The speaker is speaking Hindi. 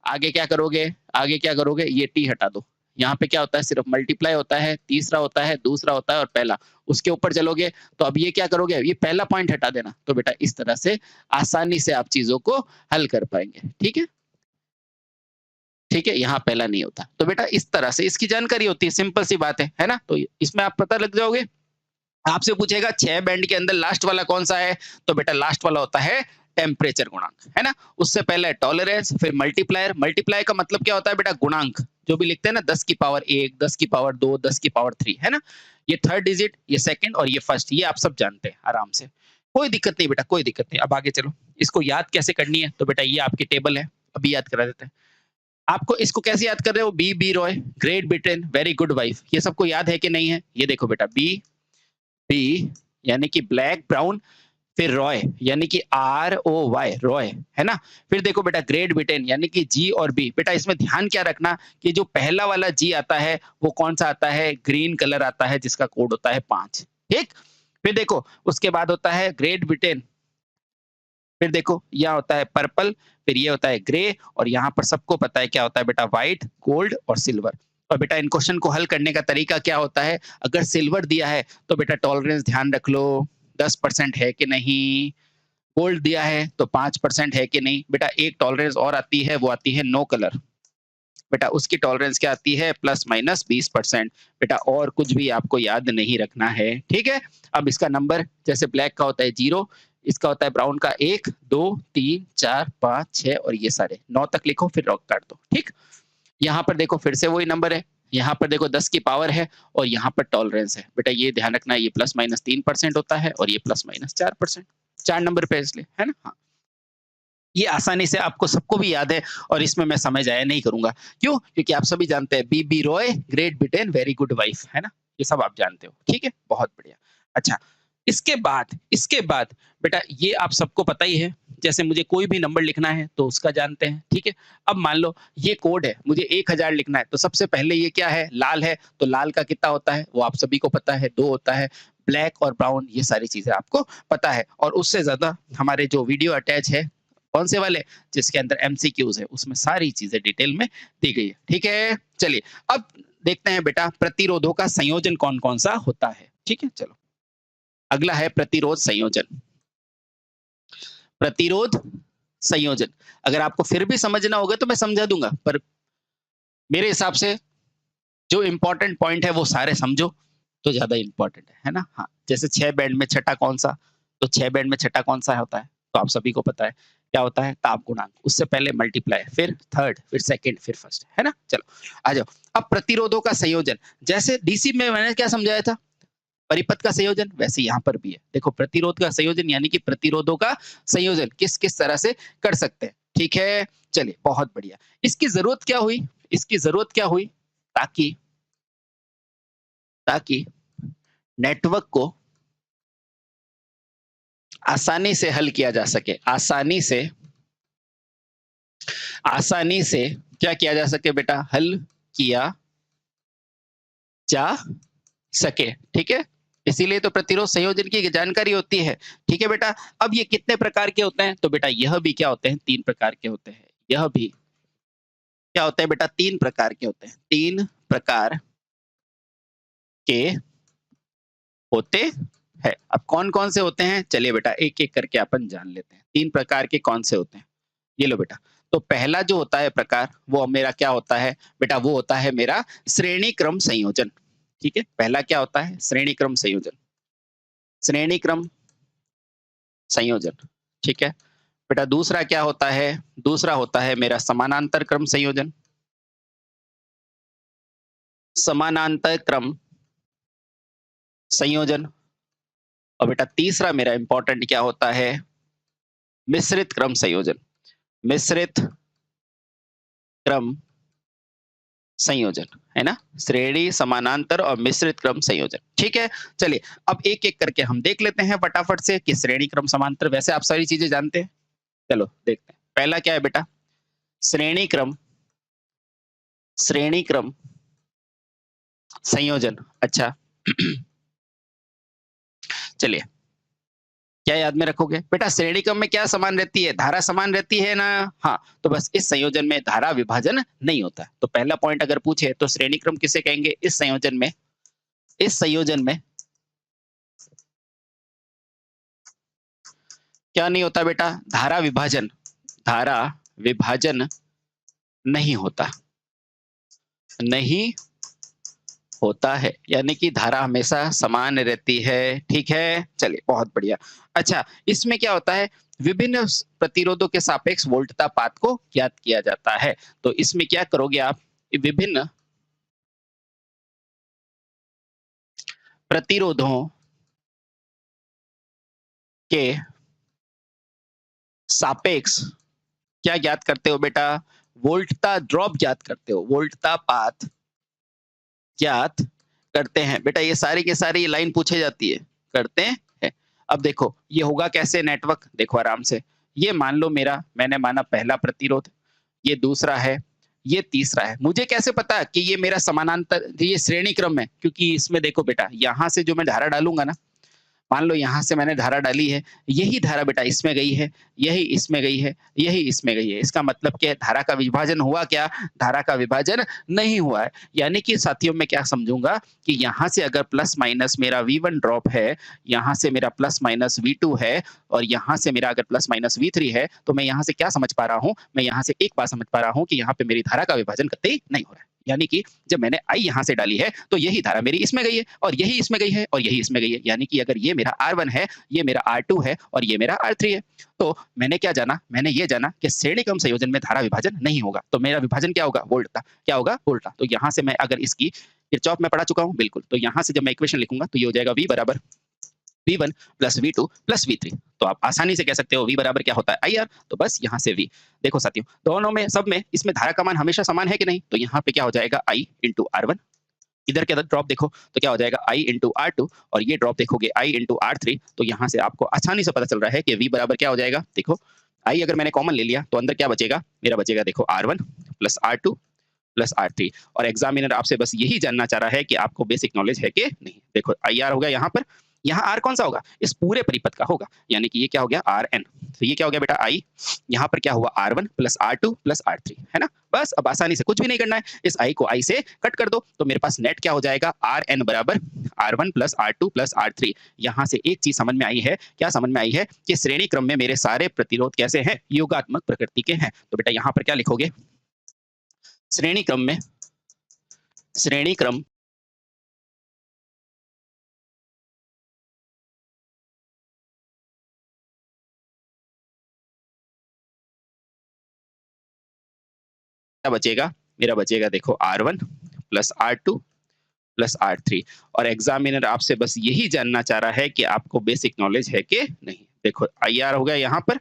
आगे क्या करोगे, आगे क्या करोगे, ये टी हटा दो। यहाँ पे क्या होता है, सिर्फ मल्टीप्लाई होता है, तीसरा होता है, दूसरा होता है और पहला। उसके ऊपर चलोगे तो अब ये क्या करोगे, ये पहला पॉइंट हटा देना। तो बेटा इस तरह से आसानी से आप चीजों को हल कर पाएंगे। ठीक है, ठीक है, यहाँ पहला नहीं होता। तो बेटा इस तरह से इसकी जानकारी होती है, सिंपल सी बात है ना। तो इसमें आप पता लग जाओगे। आपसे पूछेगा 6 बैंड के अंदर लास्ट वाला कौन सा है, तो बेटा लास्ट वाला होता है टेम्परेचर गुणांक, है ना। उससे पहले टॉलरेंस, फिर मल्टीप्लायर। मल्टीप्लाई का मतलब क्या होता है बेटा, गुणांक, जो भी लिखते हैं ना, 10 की पावर 1, 10 की पावर 2, 10 की पावर 3, है ना। ये थर्ड डिजिट, ये सेकंड और ये फर्स्ट, ये आप सब जानते हैं आराम से, कोई दिक्कत नहीं बेटा, कोई दिक्कत नहीं। अब आगे चलो, इसको याद कैसे करनी है, तो बेटा ये आपकी टेबल है, अभी याद करा देते हैं आपको। इसको कैसे याद कर रहे हो, B Roy, Great Britain, very good wife, ये सबको याद है कि नहीं है। ये देखो बेटा, बी यानी कि ब्लैक ब्राउन, फिर रॉय यानी कि ROY रॉय, है ना। फिर देखो बेटा ग्रेट ब्रिटेन यानी कि G और B। बेटा इसमें ध्यान क्या रखना कि जो पहला वाला G आता है वो कौन सा आता है, ग्रीन कलर आता है, जिसका कोड होता है 5। ठीक, फिर देखो उसके बाद होता है ग्रेट ब्रिटेन, फिर देखो यहाँ होता है पर्पल, फिर ये होता है ग्रे, और यहाँ पर सबको पता है क्या होता है बेटा, व्हाइट, गोल्ड और सिल्वर। और बेटा इन क्वेश्चन को हल करने का तरीका क्या होता है, अगर सिल्वर दिया है तो बेटा टॉलरेंस ध्यान रख लो 10% है कि नहीं, गोल्ड दिया है तो 5% है कि नहीं। बेटा एक टॉलरेंस और आती है, वो आती है नो कलर, बेटा उसकी टॉलरेंस क्या आती है, +-20%। बेटा और कुछ भी आपको याद नहीं रखना है, ठीक है। अब इसका नंबर, जैसे ब्लैक का होता है 0, इसका होता है ब्राउन का 1, 2, 3, 4, 5, 6 और ये सारे 9 तक लिखो, फिर रॉक काट दो। ठीक, यहाँ पर देखो फिर से वही नंबर है, यहाँ पर देखो 10 की पावर है और यहाँ पर टॉलरेंस है। बेटा ये ध्यान रखना, ये +-3% होता है और ये +-4%, 4 नंबर पे इसलिए, है ना। हाँ, ये आसानी से आपको सबको भी याद है और इसमें मैं समय जाया नहीं करूंगा। क्यों, क्योंकि आप सभी जानते हैं B Roy, Great Britain, very good wife, है ना, ये सब आप जानते हो। ठीक है, बहुत बढ़िया। अच्छा, इसके बाद बेटा ये आप सबको पता ही है, जैसे मुझे कोई भी नंबर लिखना है तो उसका जानते हैं। ठीक है, अब मान लो ये कोड है, मुझे 1000 लिखना है, तो सबसे पहले ये क्या है, लाल है, तो लाल का कितना होता है वो आप सभी को पता है, 2 होता है। ब्लैक और ब्राउन ये सारी चीजें आपको पता है, और उससे ज्यादा हमारे जो वीडियो अटैच है, कौन से वाले, जिसके अंदर एमसीक्यूज है, उसमें सारी चीजें डिटेल में दी गई है। ठीक है, चलिए अब देखते हैं बेटा प्रतिरोधों का संयोजन कौन कौन सा होता है। ठीक है, चलो अगला है प्रतिरोध संयोजन। प्रतिरोध संयोजन, अगर आपको फिर भी समझना होगा तो मैं समझा दूंगा, पर मेरे हिसाब से जो इंपॉर्टेंट पॉइंट है वो सारे समझो तो ज्यादा इंपॉर्टेंट है ना। हाँ, जैसे 6 बैंड में छठा कौन सा, तो 6 बैंड में छठा कौन सा होता है, तो आप सभी को पता है क्या होता है, ताप गुणांक। उससे पहले मल्टीप्लाई, फिर थर्ड, फिर सेकंड, फिर फर्स्ट, है ना। चलो आ जाओ, अब प्रतिरोधों का संयोजन, जैसे डीसी में मैंने क्या समझाया था, परिपथ का संयोजन, वैसे यहाँ पर भी है। देखो प्रतिरोध का संयोजन यानी कि प्रतिरोधों का संयोजन किस किस तरह से कर सकते हैं। ठीक है, चलिए बहुत बढ़िया। इसकी जरूरत क्या हुई, इसकी जरूरत क्या हुई, ताकि ताकि नेटवर्क को आसानी से हल किया जा सके, आसानी से क्या किया जा सके बेटा, हल किया जा सके। ठीक है, इसीलिए तो प्रतिरोध संयोजन की जानकारी होती है। ठीक है बेटा, अब ये कितने प्रकार के होते हैं, तो बेटा यह भी क्या होते हैं, 3 प्रकार के होते हैं। यह भी क्या होते हैं बेटा, 3 प्रकार के होते हैं, 3 प्रकार के होते हैं। अब कौन कौन से होते हैं, चलिए बेटा एक एक करके अपन जान लेते हैं, 3 प्रकार के कौन से होते हैं। ये लो बेटा, तो पहला जो होता है प्रकार, वो मेरा क्या होता है बेटा, वो होता है मेरा श्रेणी क्रम संयोजन। ठीक है, पहला क्या होता है, श्रेणी क्रम संयोजन, श्रेणी क्रम संयोजन। ठीक है बेटा, दूसरा क्या होता है, दूसरा होता है मेरा समानांतर क्रम संयोजन, समानांतर क्रम संयोजन। और बेटा तीसरा मेरा इंपॉर्टेंट क्या होता है, मिश्रित क्रम संयोजन, मिश्रित क्रम संयोजन, है ना, श्रेणी, समानांतर और मिश्रित क्रम संयोजन। ठीक है, चलिए अब एक एक करके हम देख लेते हैं फटाफट से कि श्रेणी क्रम समांतर, वैसे आप सारी चीजें जानते हैं। चलो देखते हैं, पहला क्या है बेटा, श्रेणी क्रम, श्रेणी क्रम संयोजन। अच्छा चलिए क्या याद में रखोगे? बेटा श्रेणी क्रम में क्या समान रहती है? धारा समान रहती है ना? हाँ, तो बस इस संयोजन में धारा विभाजन नहीं होता। तो पहला पॉइंट अगर पूछे तो श्रेणी क्रम किसे कहेंगे? इस संयोजन में क्या नहीं होता बेटा? धारा विभाजन नहीं होता। नहीं होता है, यानी कि धारा हमेशा समान रहती है। ठीक है, चलिए बहुत बढ़िया। अच्छा, इसमें क्या होता है? विभिन्न प्रतिरोधों के सापेक्ष वोल्टता पात को ज्ञात किया जाता है। तो इसमें क्या करोगे आप? विभिन्न प्रतिरोधों के सापेक्ष क्या ज्ञात करते हो बेटा? वोल्टता ड्रॉप ज्ञात करते हो, वोल्टता पात ज्ञात करते हैं। बेटा ये सारी की सारी लाइन पूछे जाती है, करते हैं। अब देखो ये होगा कैसे नेटवर्क, देखो आराम से। ये मान लो मैंने माना पहला प्रतिरोध, ये दूसरा है, ये तीसरा है। मुझे कैसे पता कि ये मेरा समानांतर, ये श्रेणी क्रम है? क्योंकि इसमें देखो बेटा, यहाँ से जो मैं धारा डालूंगा ना, मान लो यहाँ से मैंने धारा डाली है, यही धारा बेटा इसमें गई है, यही इसमें गई है, यही इसमें गई है। इसका मतलब क्या है? धारा का विभाजन हुआ क्या? धारा का विभाजन नहीं हुआ है। यानी कि साथियों मैं क्या समझूंगा कि यहाँ से अगर प्लस माइनस मेरा V1 ड्रॉप है, यहाँ से मेरा प्लस माइनस V2 है, और यहाँ से मेरा अगर प्लस माइनस V3 है, तो मैं यहाँ से क्या समझ पा रहा हूँ? मैं यहाँ से एक बात समझ पा रहा हूँ कि यहाँ पे मेरी धारा का विभाजन कतई नहीं हो रहा है। यानी कि जब मैंने I यहाँ से डाली है, तो यही धारा मेरी इसमें गई है, और यही इसमें गई है, और यही इसमें गई है। यानी कि अगर ये मेरा R1 है, ये मेरा R2 है, और ये मेरा R3 है, तो मैंने क्या जाना? मैंने ये जाना कि श्रेणी क्रम संयोजन में धारा विभाजन नहीं होगा। तो मेरा विभाजन क्या होगा? वोल्टता। क्या होगा? वोल्टता। तो यहाँ से मैं अगर इसकी किरचॉफ में पढ़ा चुका हूँ, बिल्कुल। तो यहाँ से जब मैं इक्वेशन लिखूंगा तो ये हो जाएगा V बराबर V1 plus V2 plus V3। तो आप आसानी से कह सकते हो V बराबर क्या होता है? IR। तो बस यहाँ से V। देखो साथियों, दोनों में सब में इसमें धारा का मान हमेशा समान है कि नहीं? तो यहाँ पे क्या हो जाएगा? I into R1। इधर के अंदर ड्रॉप देखो तो क्या हो जाएगा? I इंटू R2, और ये ड्रॉप देखोगे I इंटू R3। तो यहाँ से आपको आसानी से पता चल रहा है कि V बराबर क्या हो जाएगा? देखो I अगर मैंने कॉमन ले लिया तो अंदर क्या बचेगा? मेरा बचेगा देखो R1 plus R2 plus R3। और एग्जामिनर आपसे बस यही जानना चाह रहा है कि आपको बेसिक नॉलेज है कि नहीं। देखो IR हो गया यहाँ पर, यहाँ R कौन सा होगा? इस पूरे परिपथ का होगा, यानी कि ये क्या हो गया? RN। तो ये क्या हो गया बेटा? I। यहाँ पर क्या हुआ? R1 plus R2 plus R3, है ना? बस अब आसानी से कुछ भी नहीं करना है, इस I को I से कट कर दो, तो मेरे पास नेट क्या हो जाएगा? RN बराबर R1 plus R2 plus R3। यहाँ से एक चीज समझ में आई है, क्या समझ में आई है? कि श्रेणी क्रम में मेरे सारे प्रतिरोध कैसे हैं? योगात्मक प्रकृति के हैं। तो बेटा यहाँ पर क्या लिखोगे? श्रेणी क्रम क्या बचेगा? मेरा बचेगा देखो R1 plus R2 plus R3। और एग्जामिनर आपसे बस यही जानना चाह रहा है कि आपको बेसिक नॉलेज है कि नहीं। देखो IR हो गया यहाँ पर,